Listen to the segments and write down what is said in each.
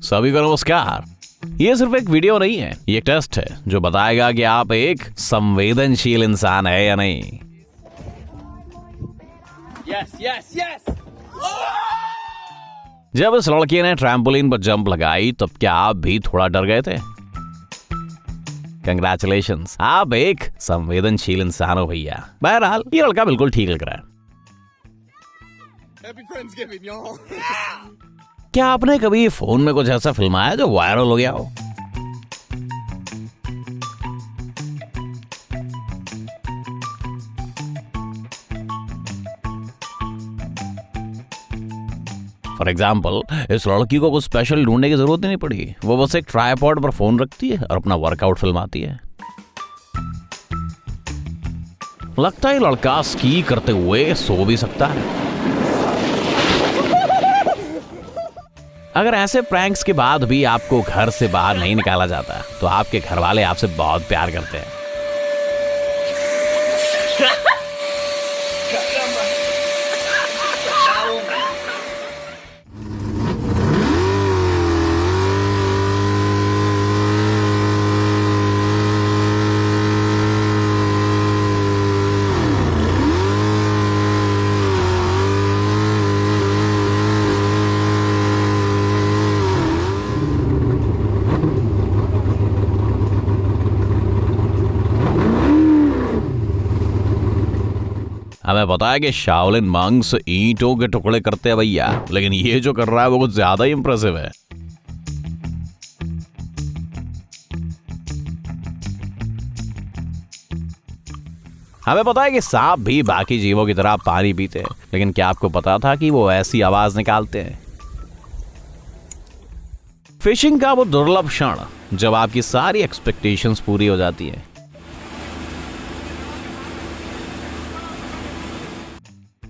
सभी को नमस्कार। ये सिर्फ एक वीडियो नहीं है, ये एक टेस्ट है जो बताएगा कि आप एक संवेदनशील इंसान है या नहीं। Yes. जब इस लड़की ने ट्रैम्पोलिन पर जंप लगाई तब क्या आप भी थोड़ा डर गए थे? कंग्रेचुलेशंस, आप एक संवेदनशील इंसान हो भैया। बहरहाल ये लड़का बिल्कुल ठीक लग रहा है। Happy Friendsgiving, y'all. क्या आपने कभी फोन में कुछ ऐसा फिल्माया जो वायरल हो गया हो? फॉर एग्जाम्पल, इस लड़की को कुछ स्पेशल ढूंढने की जरूरत ही नहीं पड़ी। वो बस एक ट्राइपॉड पर फोन रखती है और अपना वर्कआउट फिल्माती है। लगता है लड़का स्की करते हुए सो भी सकता है। अगर ऐसे प्रैंक्स के बाद भी आपको घर से बाहर नहीं निकाला जाता तो आपके घर वाले आपसे बहुत प्यार करते हैं। हमें पता है कि शाओलिन मंक्स ईंटों के टुकड़े करते हैं भैया, लेकिन ये जो कर रहा है वो कुछ ज्यादा ही इंप्रेसिव है। हमें पता है कि सांप भी बाकी जीवों की तरह पानी पीते हैं, लेकिन क्या आपको पता था कि वो ऐसी आवाज निकालते हैं? फिशिंग का वो दुर्लभ क्षण जब आपकी सारी एक्सपेक्टेशंस पूरी हो जाती है।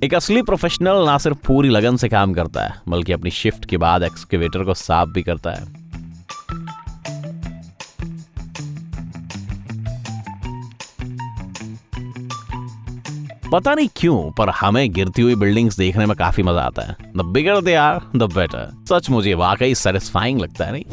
एक असली प्रोफेशनल ना सिर्फ पूरी लगन से काम करता है बल्कि अपनी शिफ्ट के बाद एक्सकेवेटर को साफ भी करता है। पता नहीं क्यों पर हमें गिरती हुई बिल्डिंग्स देखने में काफी मजा आता है। The bigger they are the better. सच मुझे वाकई सेटिस्फाइंग लगता है, नहीं?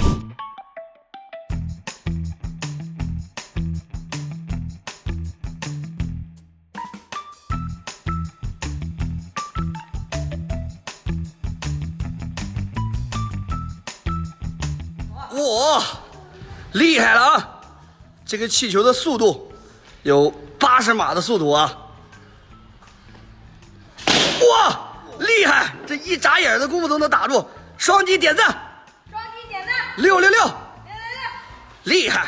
哇，厉害了啊！这个气球的速度有80码的速度啊！哇，厉害！这一眨眼的功夫都能打住，双击点赞！666，厉害！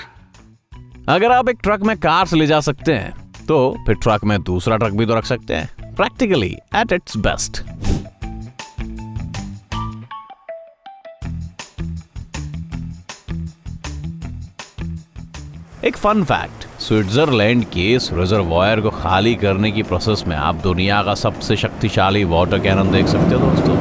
अगर आप एक ट्रक में कार से ले जा सकते हैं तो फिर ट्रक में दूसरा ट्रक भी तो रख सकते हैं। Practically at its best. एक फन फैक्ट, स्विट्जरलैंड के इस रिजर्वॉयर को खाली करने की प्रोसेस में आप दुनिया का सबसे शक्तिशाली वाटर कैनन देख सकते हो दोस्तों।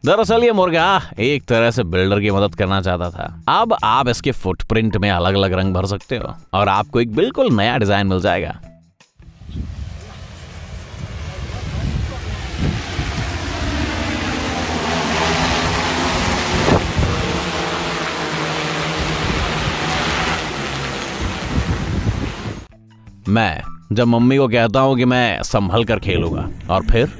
दरअसल ये मुर्गा एक तरह से बिल्डर की मदद करना चाहता था। अब आप इसके फुटप्रिंट में अलग अलग रंग भर सकते हो और आपको एक बिल्कुल नया डिजाइन मिल जाएगा। मैं जब मम्मी को कहता हूं कि मैं संभल कर खेलूंगा और फिर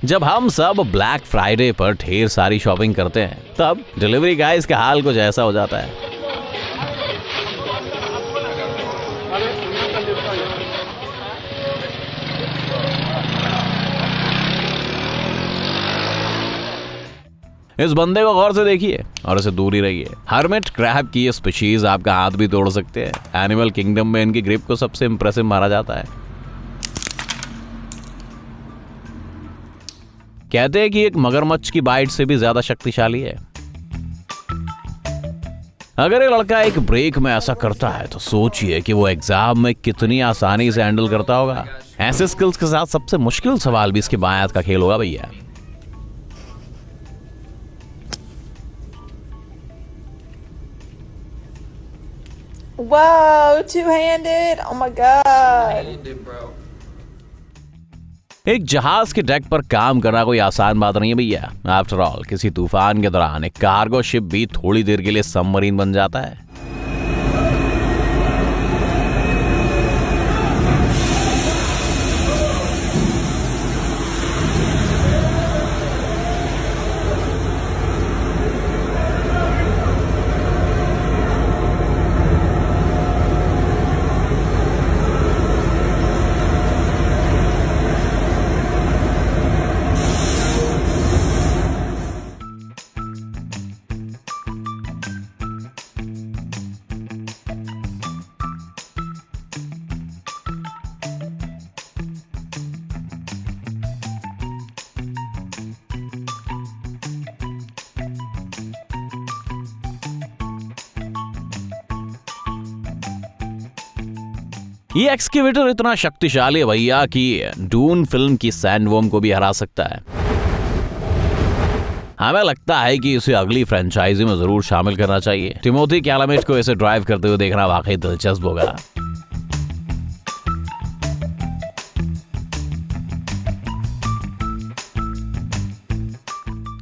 जब हम सब ब्लैक फ्राइडे पर ढेर सारी शॉपिंग करते हैं तब डिलीवरी गाइस का हाल कुछ ऐसा हो जाता है। इस बंदे को गौर से देखिए और इसे दूर ही रहिए। हर्मिट क्रैब की ये स्पीशीज आपका हाथ भी तोड़ सकते हैं। एनिमल किंगडम में इनकी ग्रिप को सबसे इंप्रेसिव माना जाता है। कहते हैं कि एक मगरमच्छ की बाइट से भी ज्यादा शक्तिशाली है। अगर एक लड़का एक ब्रेक में ऐसा करता है तो सोचिए कि वो एग्जाम में कितनी आसानी से हैंडल करता होगा। ऐसे स्किल्स के साथ सबसे मुश्किल सवाल भी इसके बाएं हाथ का खेल होगा भैया। Whoa, two-handed? Oh my god. एक जहाज के डेक पर काम करना कोई आसान बात नहीं है भैया। आफ्टर ऑल किसी तूफान के दौरान एक कार्गो शिप भी थोड़ी देर के लिए सबमरीन बन जाता है। ये एक्सकेवेटर इतना शक्तिशाली है भैया कि डून फिल्म की सैंडवर्म को भी हरा सकता है। हमें लगता है कि इसे अगली फ्रेंचाइजी में जरूर शामिल करना चाहिए। टिमोथी कैलामेट को इसे ड्राइव करते हुए देखना वाकई दिलचस्प होगा।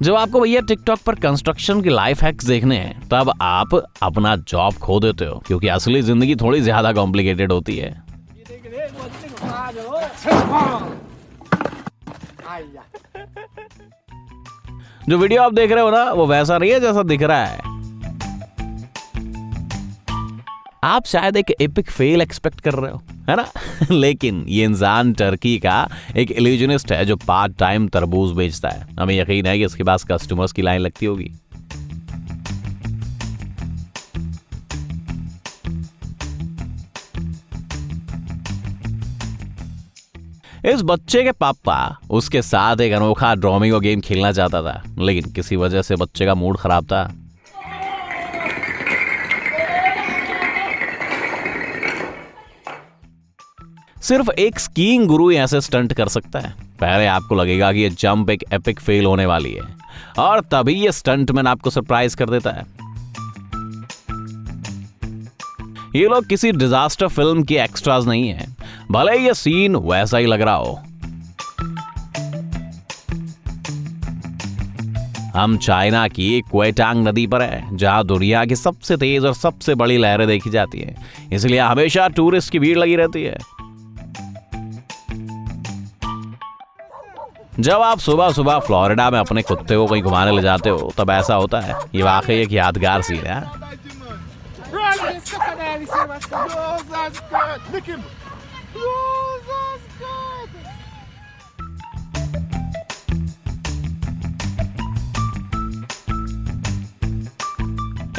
जब आपको भैया टिकटॉक पर कंस्ट्रक्शन की लाइफ हैक्स देखने हैं तब आप अपना जॉब खो देते हो, क्योंकि असली जिंदगी थोड़ी ज्यादा कॉम्प्लिकेटेड होती है। जो वीडियो आप देख रहे हो ना वो वैसा नहीं है जैसा दिख रहा है। आप शायद एक एपिक फेल एक्सपेक्ट कर रहे हो, है ना? लेकिन ये इंसान टर्की का एक इल्यूजनिस्ट है जो पार्ट टाइम तरबूज बेचता है। हमें यकीन है कि इसके पास कस्टमर्स की लाइन लगती होगी। इस बच्चे के पापा उसके साथ एक अनोखा ड्रोमिंगो गेम खेलना चाहता था, लेकिन किसी वजह से बच्चे का मूड खराब था। सिर्फ एक स्कीइंग गुरु ऐसे स्टंट कर सकता है। पहले आपको लगेगा कि ये जंप एक एपिक फेल होने वाली है, और तभी ये स्टंटमैन आपको सरप्राइज कर देता है। ये लोग किसी डिजास्टर फिल्म के एक्स्ट्रास नहीं है, भले ये सीन वैसा ही लग रहा हो। हम चाइना की क्वेटांग नदी पर है, जहां दुनिया की सबसे तेज और सबसे बड़ी लहरें देखी जाती हैं, इसलिए हमेशा टूरिस्ट की भीड़ लगी रहती है। जब आप सुबह सुबह फ्लोरिडा में अपने कुत्ते को कहीं घुमाने ले जाते हो तब ऐसा होता है। ये वाकई एक यादगार सीन है।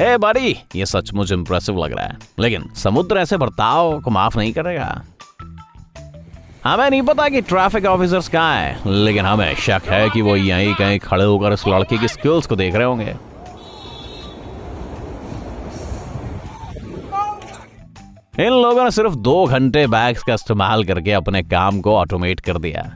ए बड़ी, ये सचमुच इंप्रेसिव लग रहा है, लेकिन समुद्र ऐसे बर्ताव को माफ नहीं करेगा। हमें नहीं पता कि ट्रैफिक ऑफिसर्स कहाँ हैं, लेकिन हमें शक है कि वो यहीं कहीं खड़े होकर इस लड़के की स्किल्स को देख रहे होंगे। इन लोगों ने सिर्फ 2 घंटे बैग्स का इस्तेमाल करके अपने काम को ऑटोमेट कर दिया।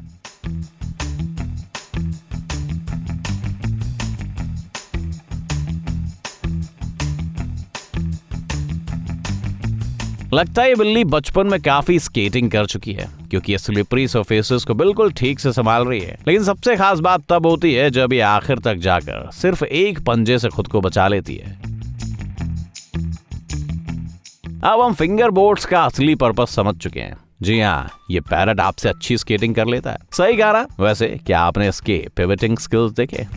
लगता है ये बिल्ली बचपन में काफी स्केटिंग कर चुकी है, क्योंकि ये स्लिपरी सरफेसेस को बिल्कुल ठीक से संभाल रही है। लेकिन सबसे खास बात तब होती है जब ये आखिर तक जाकर सिर्फ एक पंजे से खुद को बचा लेती है। अब हम फिंगर बोर्ड्स का असली पर्पस समझ चुके हैं। जी हाँ, ये पैरट आपसे अच्छी स्केटिंग कर लेता है। सही कहा ना? वैसे क्या आपने इसके पिवटिंग स्किल्स देखे?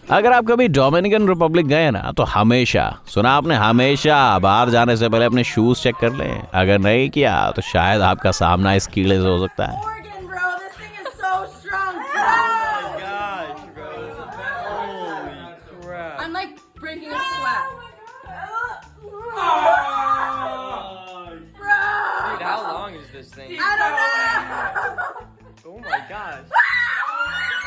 अगर आप कभी डोमिनिकन रिपब्लिक गए ना तो हमेशा बाहर जाने से पहले अपने शूज चेक कर लें। अगर नहीं किया तो शायद आपका सामना इस कीड़े से हो सकता है। Morgan, bro, this thing is so strong. Gosh, bro. Holy crap. I'm like breaking a sweat. Dude, how long is this I don't know. Oh my gosh. Oh my.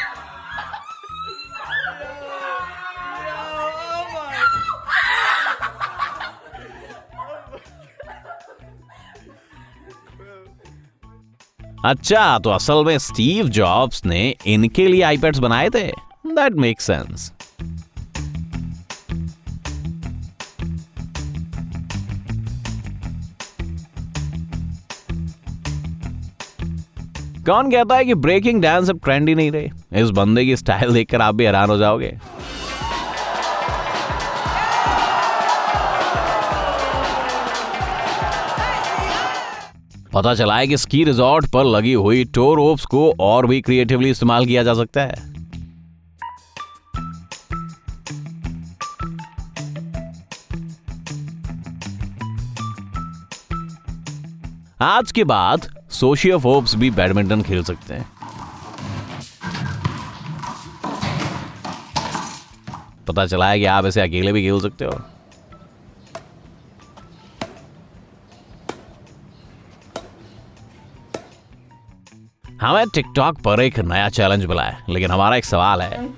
अच्छा, तो असल में स्टीव जॉब्स ने इनके लिए iPads बनाए थे। That makes sense. कौन कहता है कि ब्रेकिंग डांस अब ट्रेंड ही नहीं रहे? इस बंदे की स्टाइल देखकर आप भी हैरान हो जाओगे। पता चला है कि स्की रिजॉर्ट पर लगी हुई टो रोप्स को और भी क्रिएटिवली इस्तेमाल किया जा सकता है। आज के बाद सोशियोफोब्स भी बैडमिंटन खेल सकते हैं। पता चला है कि आप इसे अकेले भी खेल सकते हो। हमें टिकटॉक पर एक नया चैलेंज मिला है, लेकिन हमारा एक सवाल है।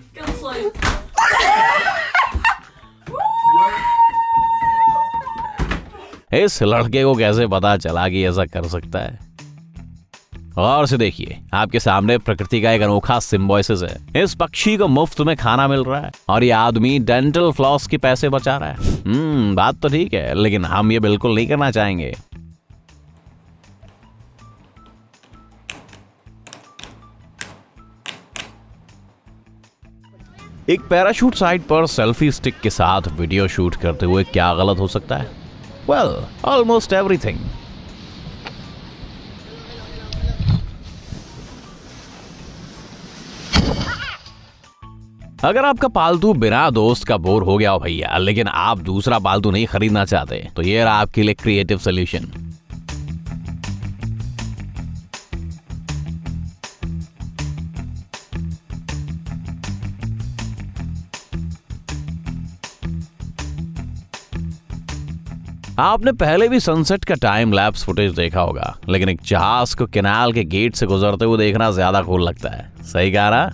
इस लड़के को कैसे पता चला कि ऐसा कर सकता है? और से देखिए, आपके सामने प्रकृति का एक अनोखा सिम्बोसिस है। इस पक्षी को मुफ्त में खाना मिल रहा है और ये आदमी डेंटल फ्लॉस के पैसे बचा रहा है। बात तो ठीक है, लेकिन हम ये बिल्कुल नहीं करना चाहेंगे। एक पैराशूट साइट पर सेल्फी स्टिक के साथ वीडियो शूट करते हुए क्या गलत हो सकता है? Well, almost everything. अगर आपका पालतू बिना दोस्त का बोर हो गया हो भैया, लेकिन आप दूसरा पालतू नहीं खरीदना चाहते, तो ये रहा आपके लिए क्रिएटिव सोल्यूशन। आपने पहले भी सनसेट का टाइम लैप्स फुटेज देखा होगा, लेकिन एक जहाज को कैनाल के गेट से गुजरते हुए देखना ज्यादा कूल लगता है। सही कहा ना?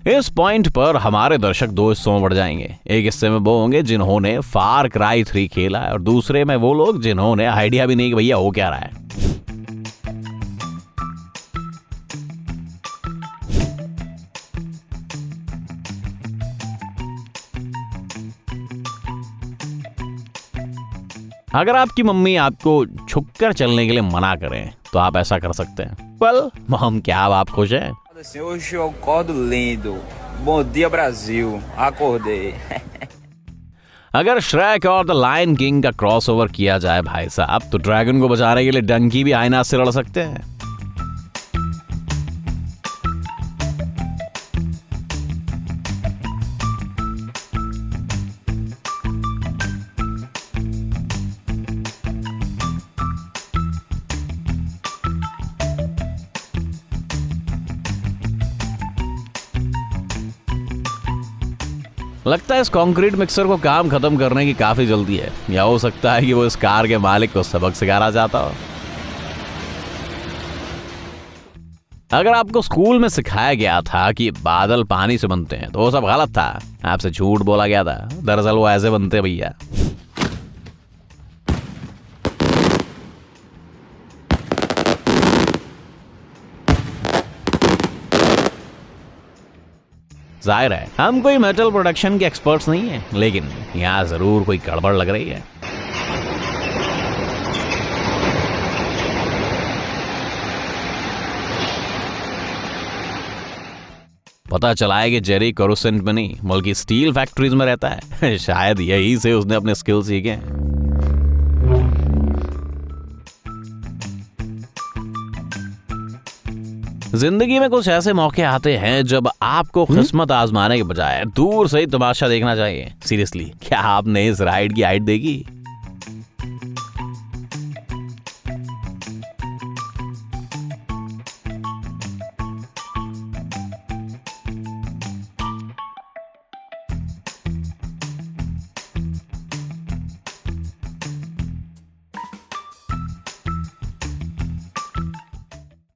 इस पॉइंट पर हमारे दर्शक दो हिस्सों में बढ़ जाएंगे। एक हिस्से में वो होंगे जिन्होंने फार क्राई 3 खेला है, और दूसरे में वो लोग जिन्होंने आइडिया भी नहीं कि भैया हो क्या रहा है। अगर आपकी मम्मी आपको झुककर चलने के लिए मना करें, तो आप ऐसा कर सकते हैं। वेल, मॉम क्या आप खुश हैं? Hoje eu acordo lindo. Bom dia, Brasil. Acordei. अगर श्रेक और द लायन किंग का क्रॉसओवर किया जाए भाई साहब, तो ड्रैगन को बचाने के लिए डंकी भी आईना से लड़ सकते हैं। लगता है इस कंक्रीट मिक्सर को काम खत्म करने की काफी जल्दी है, या हो सकता है कि वो इस कार के मालिक को सबक सिखाना चाहता हो। अगर आपको स्कूल में सिखाया गया था कि बादल पानी से बनते हैं, तो वो सब गलत था। आपसे झूठ बोला गया था। दरअसल वो ऐसे बनते भैया। जाहिर है हम कोई मेटल प्रोडक्शन के एक्सपर्ट्स नहीं है, लेकिन यहाँ जरूर कोई गड़बड़ लग रही है। पता चला है कि जेरी कोरुसेंट में नहीं बल्कि स्टील फैक्ट्रीज में रहता है। शायद यही से उसने अपने स्किल सीखे हैं। जिंदगी में कुछ ऐसे मौके आते हैं जब आपको किस्मत आजमाने के बजाय दूर से ही तमाशा देखना चाहिए। सीरियसली, क्या आपने इस राइड की हाइट देखी?